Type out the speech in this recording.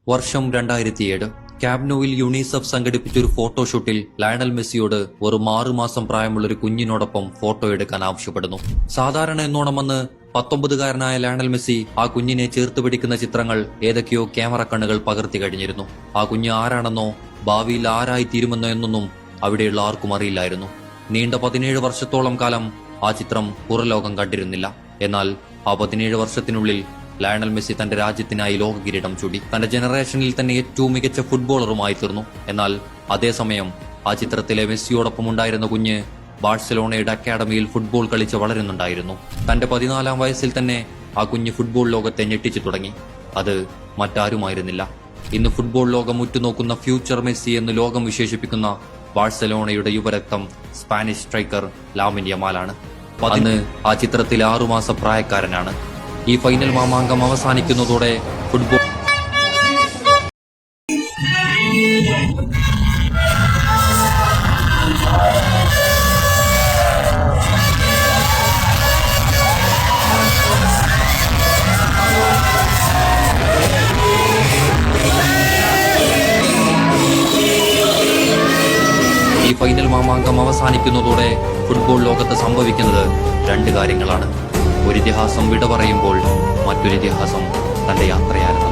വർഷം 2007. Camp നൂവിൽ UNICEF സംഘടിപ്പിച്ച ഒരു ഫോട്ടോഷൂട്ടിൽ ലയണൽ മെസ്സിയോട് വെറും 6 മാസം പ്രായമുള്ള ഒരു കുഞ്ഞിനോടൊപ്പം ഫോട്ടോ എടുക്കാൻ ആവശ്യപ്പെടുന്നു. സാധാരണ എന്നോണം വന്ന് 19-കാരനായ ലയണൽ മെസ്സി ആ കുഞ്ഞിനെ ചേർത്ത് പിടിക്കുന്ന ചിത്രങ്ങൾ ഏതൊക്കെയോ ക്യാമറ കണ്ണുകൾ പകർത്തി കഴിഞ്ഞിരുന്നു. ആ കുഞ്ഞ് ആരാണെന്നോ ഭാവിയിൽ ആരായിത്തീരുമെന്നോ എന്നൊന്നും അവിടെയുള്ള ആർക്കും അറിയില്ലായിരുന്നു. നീണ്ട 17 വർഷത്തോളം കാലം ആ ചിത്രം പുറലോകം കണ്ടിരുന്നില്ല. എന്നാൽ ആ 17 വർഷത്തിനുള്ളിൽ ലയണൽ മെസ്സി തന്റെ രാജ്യത്തിനായി ലോക കിരീടം ചൂടി. തന്റെ ജനറേഷനിൽ തന്നെ ഏറ്റവും മികച്ച ഫുട്ബോളറുമായി തീർന്നു. എന്നാൽ അതേസമയം ആ ചിത്രത്തിലെ മെസ്സിയോടൊപ്പം ഉണ്ടായിരുന്ന കുഞ്ഞ് ബാഴ്സലോണയുടെ അക്കാഡമിയിൽ ഫുട്ബോൾ കളിച്ച് വളരുന്നുണ്ടായിരുന്നു. തന്റെ 14-ാം വയസ്സിൽ തന്നെ ആ കുഞ്ഞ് ഫുട്ബോൾ ലോകത്തെ ഞെട്ടിച്ചു തുടങ്ങി. അത് മറ്റാരുമായിരുന്നില്ല, ഇന്ന് ഫുട്ബോൾ ലോകം ഉറ്റുനോക്കുന്ന ഫ്യൂച്ചർ മെസ്സി എന്ന് ലോകം വിശേഷിപ്പിക്കുന്ന ബാഴ്സലോണയുടെ യുവരക്തം സ്പാനിഷ് സ്ട്രൈക്കർ ലാമിൻ യമാലാണ്. അന്ന് ആ ചിത്രത്തിൽ 6 മാസ പ്രായക്കാരനാണ്. ഈ ഫൈനൽ മാമാങ്കം അവസാനിക്കുന്നതോടെ ഫുട്ബോൾ ഫുട്ബോൾ ലോകത്ത് സംഭവിക്കുന്നത് 2 കാര്യങ്ങളാണ്. ഒരു ഇതിഹാസം വിട പറയുമ്പോൾ മറ്റൊരു ഇതിഹാസം തന്റെ യാത്രയായിരുന്നു.